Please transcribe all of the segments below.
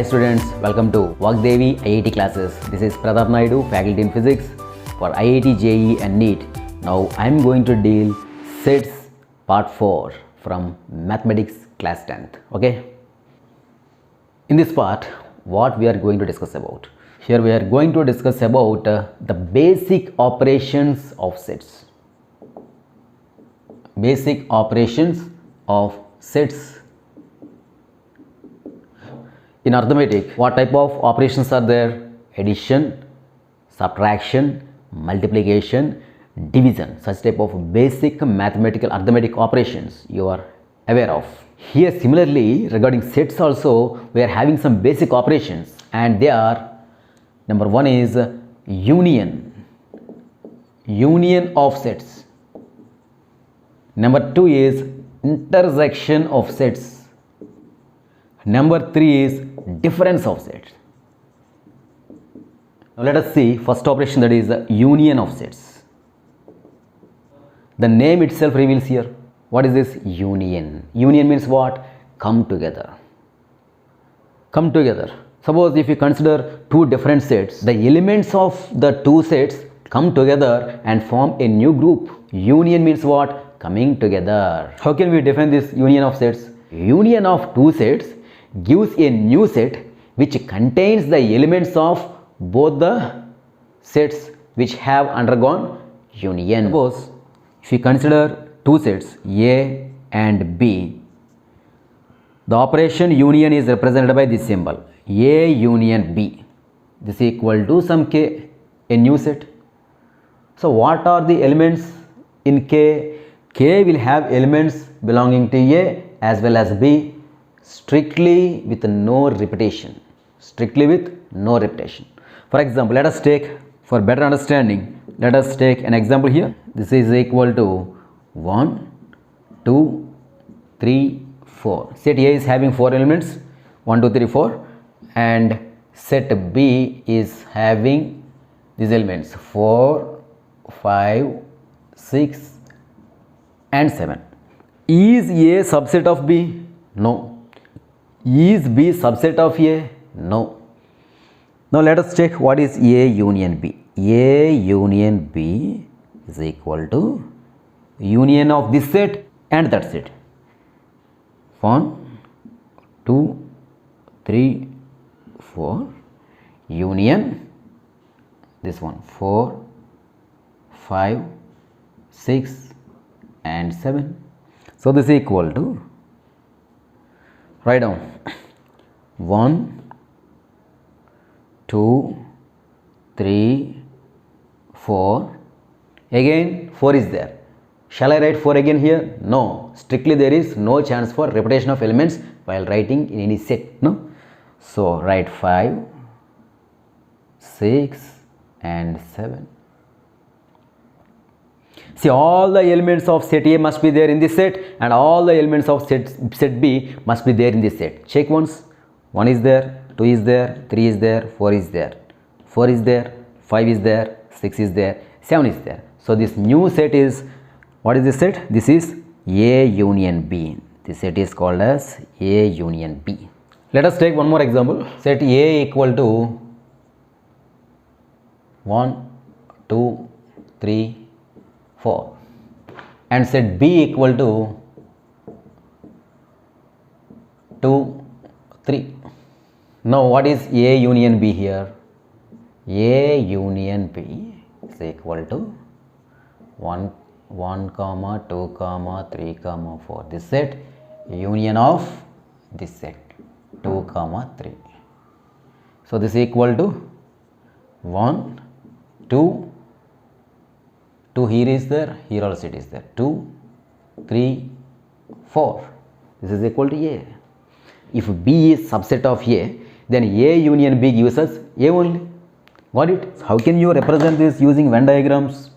Hi students, welcome to Vagdevi IIT classes. This is Pradap Naidu, faculty in physics for IIT JEE and NEET. Now I am going to deal sets part 4 from mathematics class 10th. Okay. In this part, what we are going to discuss about? Here we are going to discuss about the basic operations of sets. Basic operations of sets. In arithmetic, what type of operations are there? Addition, subtraction, multiplication, division. Such type of basic mathematical arithmetic operations you are aware of. Here similarly, regarding sets also, we are having some basic operations, and they are: number one is union of sets. Number two is intersection of sets. Number 3 is difference of sets. Now let us see first operation, that is union of sets. The name itself reveals here. What is this? Union. Union means what? Come together. Come together. Suppose if you consider two different sets, the elements of the two sets come together and form a new group. Union means what? Coming together. How can we define this union of sets? Union of two sets gives a new set which contains the elements of both the sets which have undergone union. Suppose if you consider two sets A and B, the operation union is represented by this symbol A union B. This is equal to some K, a new set. So what are the elements in K? K will have elements belonging to A as well as B, strictly with no repetition. Strictly with no repetition. For example, let us take, for better understanding, let us take an example here. This is equal to 1, 2, 3, 4. Set A is having 4 elements, 1, 2, 3, 4, and set B is having these elements 4, 5, 6 and 7. Is A subset of B? No. Is B subset of A? No. Now let us check what is A union B. A union B is equal to union of this set and that set. 1, 2, 3, 4. Union this one 4, 5, 6 and 7. So this is equal to, write down 1, 2, 3, 4. Again 4 is there. Shall I write 4 again here? No. Strictly there is no chance for repetition of elements while writing in any set. No. So write 5, 6 and 7. See, all the elements of set A must be there in this set, and all the elements of set B must be there in this set. Check once. 1 is there, 2 is there, 3 is there, 4 is there, 4 is there, 5 is there, 6 is there, 7 is there. So this new set is, what is this set? This is A union B. This set is called as A union B. Let us take one more example. Set A equal to 1, 2, 3, 4, and set B equal to 2, 3. Now what is A union B here? A union B is equal to 1, 2, 3, 4. This set union of this set 2, 3. So this is equal to 1, 2, 2 here is there, here also it is there, 2, 3, 4. This is equal to A. If B is subset of A, then A union B gives us A only. Got it? So how can you represent this using Venn diagrams?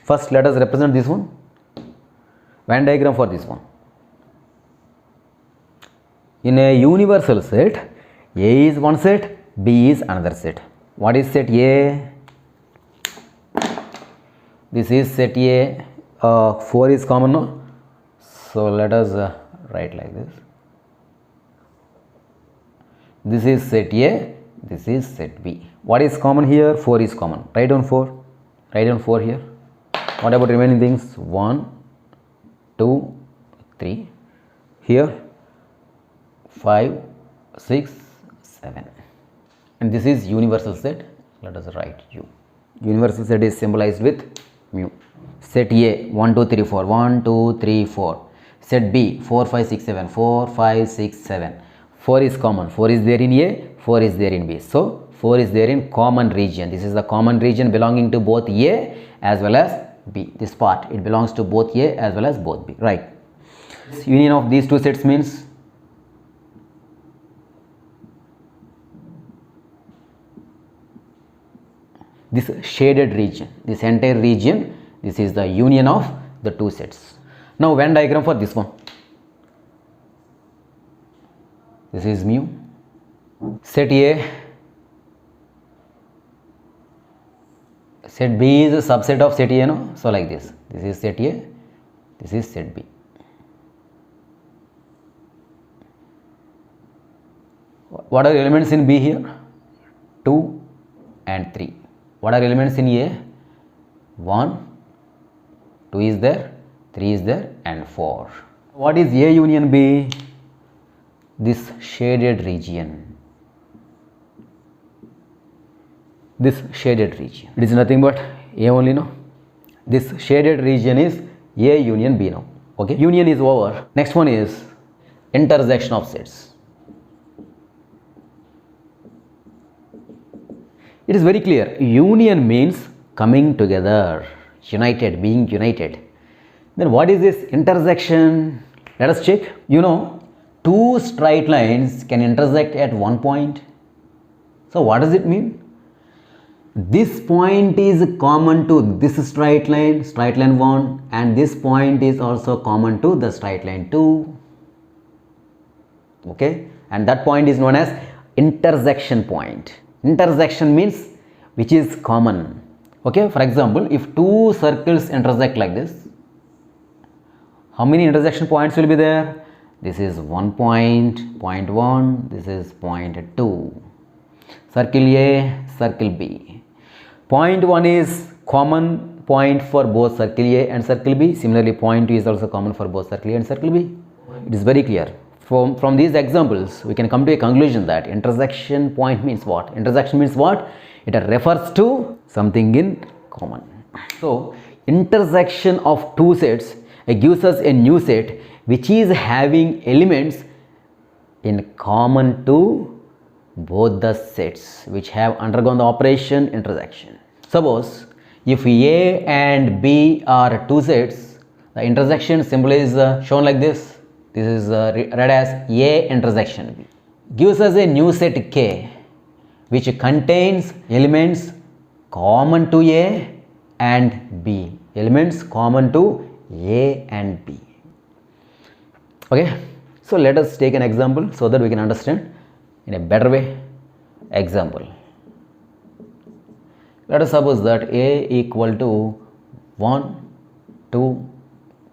First let us represent this one. Venn diagram for this one. In a universal set, A is one set, B is another set. What is set A? This is set A. 4 is common, no? So let us write like this. This is set A, this is set B. What is common here? 4 is common. Write down 4. Write down 4 here. What about remaining things? 1, 2, 3. Here 5, 6, 7. And this is universal set. Let us write U. Universal set is symbolized with mu. Set A 1, 2, 3, 4. 1, 2, 3, 4. Set B 4, 5, 6, 7. 4, 5, 6, 7. 4 is common. 4 is there in A, 4 is there in B. So 4 is there in common region. This is the common region belonging to both A as well as B. This part, it belongs to both A as well as both B. Right. This union of these two sets means this shaded region, this entire region, this is the union of the two sets. Now Venn diagram for this one. This is mu. Set A. Set B is a subset of set A, no? So like this. This is set A, this is set B. What are elements in B here? 2 and 3. What are elements in A? 1, 2 is there, 3 is there, and 4. What is A union B? This shaded region. This shaded region. It is nothing but A only, no? This shaded region is A union B now. Okay, union is over. Next one is intersection of sets. It is very clear. Union means coming together, united, being united. Then what is this intersection? Let us check. You know, two straight lines can intersect at one point. So what does it mean? This point is common to this straight line 1, and this point is also common to the straight line 2. Okay, and that point is known as intersection point. Intersection means which is common. Okay, for example, if two circles intersect like this, how many intersection points will be there? This is 1 point, point 1, this is point 2. Circle A, circle B. Point 1 is common point for both circle A and circle B. Similarly, point 2 is also common for both circle A and circle B. It is very clear. From these examples, we can come to a conclusion that intersection point means what? Intersection means what? It refers to something in common. So, intersection of two sets gives us a new set which is having elements in common to both the sets which have undergone the operation intersection. Suppose if A and B are two sets, the intersection symbol is shown like this. This is read as A intersection B. Gives us a new set K which contains elements common to A and B. Elements common to A and B. Okay, so let us take an example so that we can understand in a better way. Example. Let us suppose that A equal to 1, 2,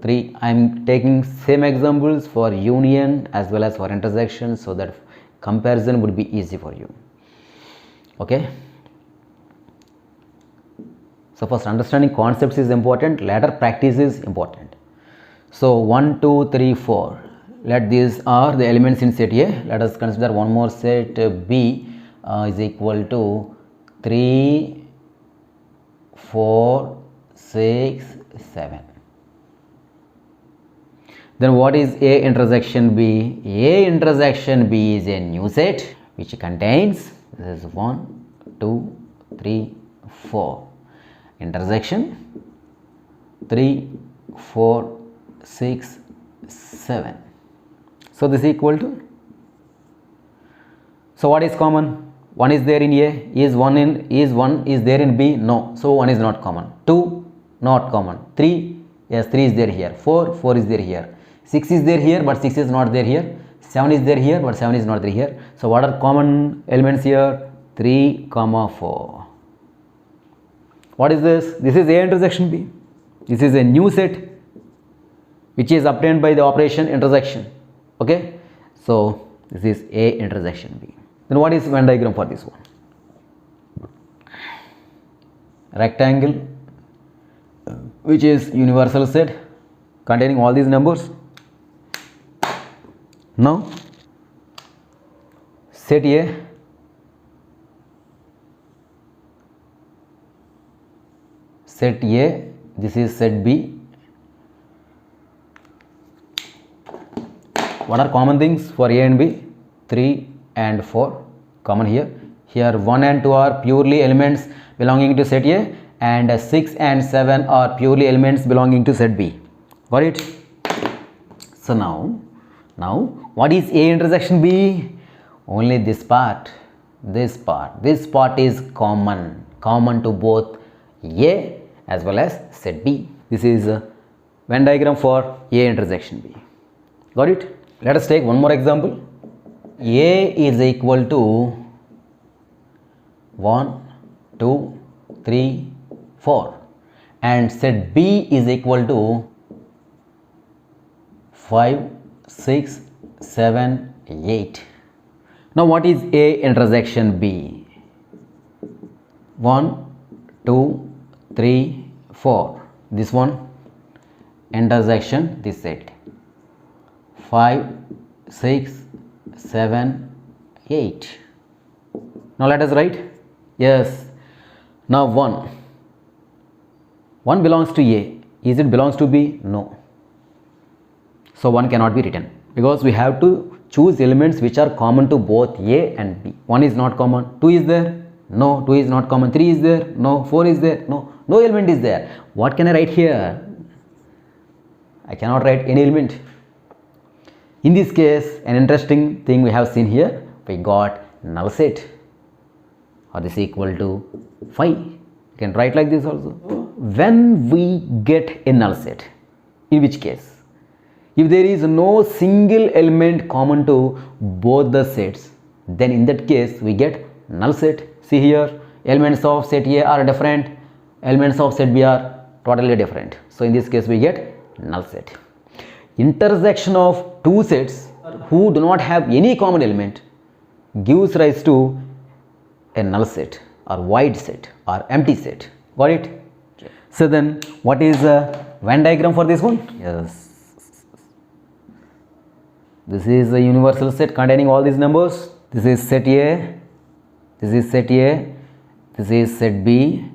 3. I am taking same examples for union as well as for intersection so that comparison would be easy for you. Okay. So first understanding concepts is important, later practice is important. So 1, 2, 3, 4. Let these are the elements in set A. Let us consider one more set B is equal to 3, 4, 6, 7. Then what is A intersection B? A intersection B is a new set which contains, this is 1, 2, 3, 4. Intersection 3, 4, 6, 7. So this is equal to. So what is common? 1 is there in A. Is 1 is there in B? No. So 1 is not common. 2 not common. 3, yes, 3 is there here. 4 is there here. 6 is there here, but 6 is not there here. 7 is there here, but 7 is not there here. So what are common elements here? 3, 4. What is this? This is A intersection B. This is a new set which is obtained by the operation intersection. Okay, so this is A intersection B. Then what is Venn diagram for this one? Rectangle which is universal set containing all these numbers. Now set A, set A, this is set B. What are common things for A and B? 3 and 4 common here. Here 1 and 2 are purely elements belonging to set A, and 6 and 7 are purely elements belonging to set B. Got it? So now what is A intersection B? Only this part is common to both A as well as set B. This is a Venn diagram for A intersection B. Got it? Let us take one more example. A is equal to 1, 2, 3, 4 and set B is equal to 5, 6, 7, 8. Now what is A intersection B? 1, 2, 3, 4. This one intersection this set. 5, 6, 7, 8. Now let us write. Yes. Now 1 belongs to A. Is it belongs to B? No. So 1 cannot be written because we have to choose elements which are common to both A and B. 1 is not common. 2 is there? No. 2 is not common. 3 is there? No. 4 is there? No. No element is there. What can I write here? I cannot write any element. In this case, an interesting thing we have seen here, we got null set, or this is equal to 5. You can write like this also. When we get a null set, in which case, if there is no single element common to both the sets, then in that case we get null set. See here, elements of set A are different, elements of set B are totally different. So in this case we get null set. Intersection of two sets who do not have any common element gives rise to a null set or void set or empty set. Got it? So then what is a Venn diagram for this one? Yes. This is a universal set containing all these numbers. This is set A, this is set A, this is set B.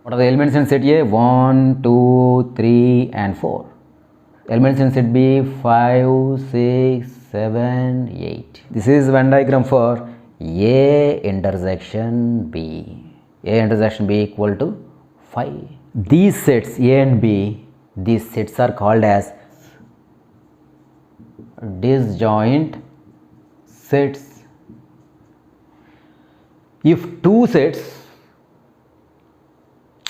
What are the elements in set A? 1, 2, 3 and 4. Elements in set B 5, 6, 7, 8. This is Venn diagram for A intersection B. A intersection B equal to 5. These sets A and B, these sets are called as disjoint sets. If two sets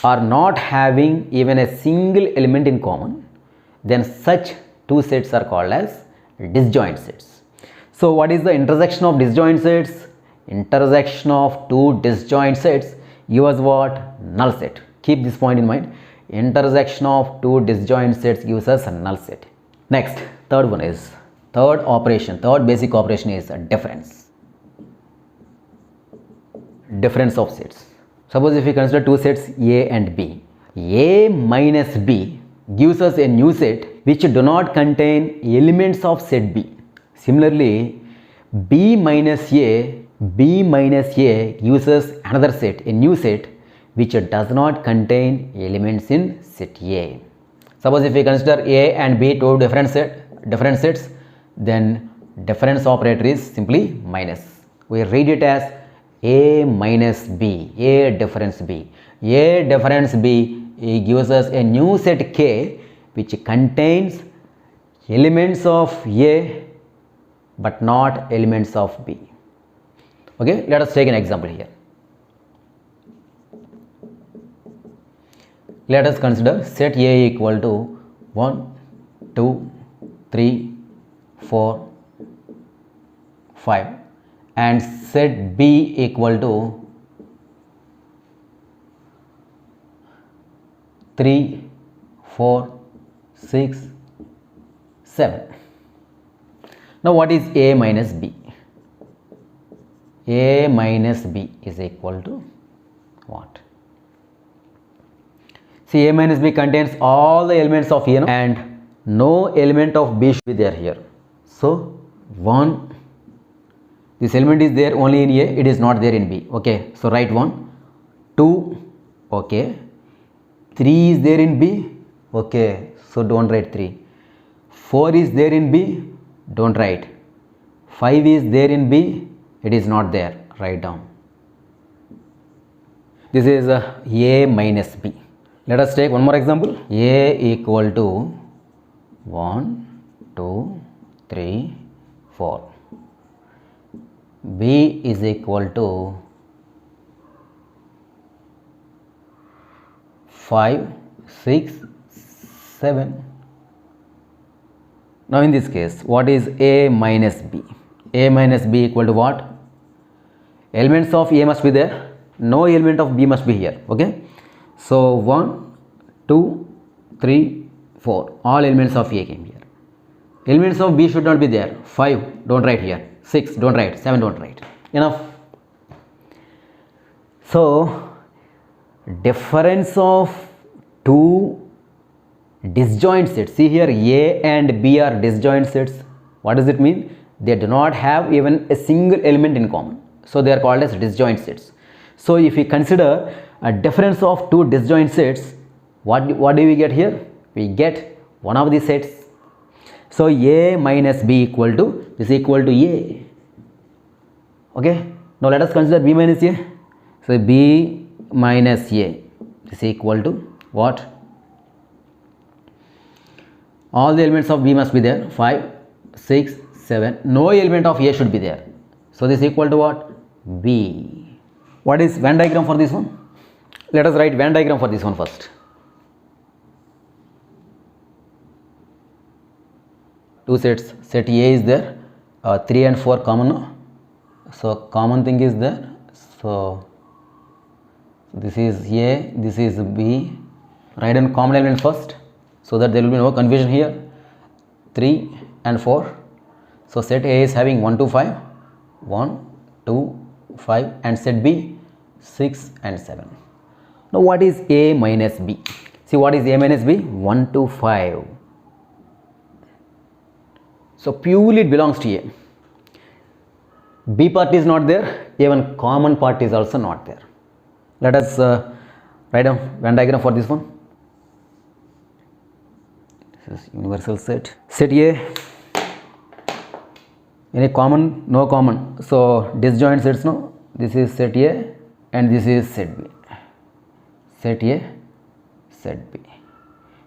are not having even a single element in common, then such two sets are called as disjoint sets. So what is the intersection of disjoint sets? Intersection of two disjoint sets gives us what? Null set. Keep this point in mind. Intersection of two disjoint sets gives us a null set. Next, third basic operation is a difference. Difference of sets. Suppose if we consider two sets A and B, A minus B gives us a new set which do not contain elements of set B. Similarly, B minus A gives us another set, a new set which does not contain elements in set A. Suppose if we consider A and B two different sets, then difference operator is simply minus. We read it as A minus B, A difference B. A difference B gives us a new set K which contains elements of A but not elements of B. Okay, let us take an example here. Let us consider set A equal to 1, 2, 3, 4, 5 and set B equal to 3, 4, 6, 7. Now what is A minus B? A minus B is equal to what? See, A minus B contains all the elements of A and no element of B should be there here. So 1, this element is there only in A, it is not there in B. Okay, so write 1. 2, okay. 3 is there in B, okay, so don't write 3. 4 is there in B, don't write. 5 is there in B, it is not there, write down. This is A minus B. Let us take one more example. A equal to 1, 2, 3, 4. B is equal to 5, 6, 7. Now in this case, what is A minus B? A minus B equal to what? Elements of A must be there, no element of B must be here. Okay, so 1, 2, 3, 4, all elements of A came here. Elements of B should not be there. 5, don't write here. 6, don't write. 7, don't write. Enough. So difference of two disjoint sets. See here, A and B are disjoint sets. What does it mean? They do not have even a single element in common, so they are called as disjoint sets. So if we consider a difference of two disjoint sets, what do we get here? We get one of the sets. So A minus B equal to, is equal to A. Okay, now let us consider B minus A. So B minus A is equal to what? All the elements of B must be there. 5, 6, 7. No element of A should be there. So this is equal to what? B. What is Venn diagram for this one? Let us write Venn diagram for this one first. Two sets. Set A is there. 3 and 4 common. So common thing is there. So this is A, this is B. Write down common element first, so that there will be no confusion here. 3 and 4. So set A is having 1 to 5, 1, 2, 5, and set B 6 and 7. Now what is A minus B? See, what is A minus B? 1 to 5. So purely it belongs to A. B part is not there, even common part is also not there. Let us write down Venn diagram for this one. This is universal set. Set A. Any common? No common. So disjoint sets, no. This is set A and this is set B. Set A, set B.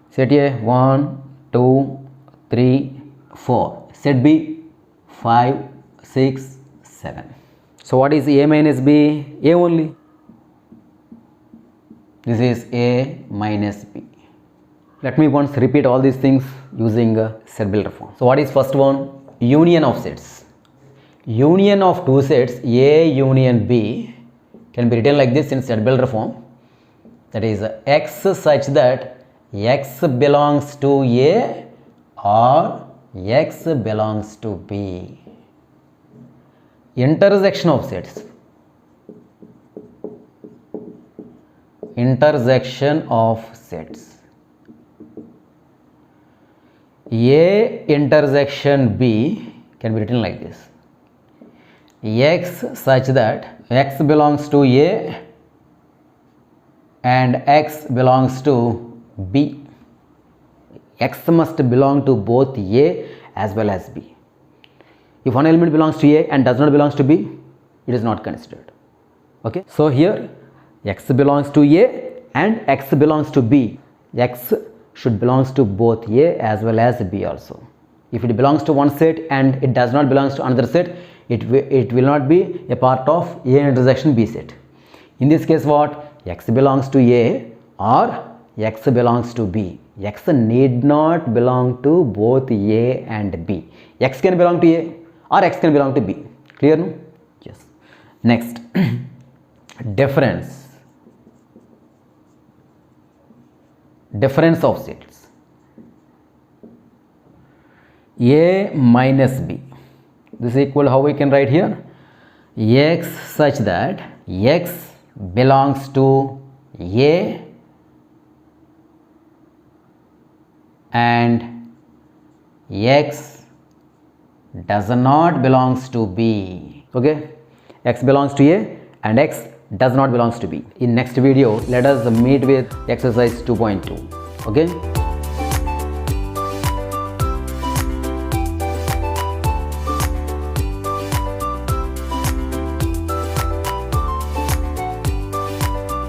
Set A 1, 2, 3, 4. Set B 5, 6, 7. So what is A minus B? A only. This is A minus B. Let me once repeat all these things using set builder form. So what is first one? Union of sets. Union of two sets A union B can be written like this in set builder form. That is X such that X belongs to A or X belongs to B. Intersection of sets. Intersection of sets. A intersection B can be written like this. X such that X belongs to A and X belongs to B. X must belong to both A as well as B. If one element belongs to A and does not belong to B, it is not considered. Okay, so here X belongs to A and X belongs to B. X should belongs to both A as well as B also. If it belongs to one set and it does not belongs to another set, it will not be a part of A intersection B set. In this case, what? X belongs to A or X belongs to B. X need not belong to both A and B. X can belong to A or X can belong to B. Clear? No? Yes. Next, difference. Difference of sets. A minus B. This is equal, how we can write here? x such that x belongs to A and x does not belongs to B. Okay, x belongs to A and x does not belongs to B. In next video, let us meet with exercise 2.2. Okay.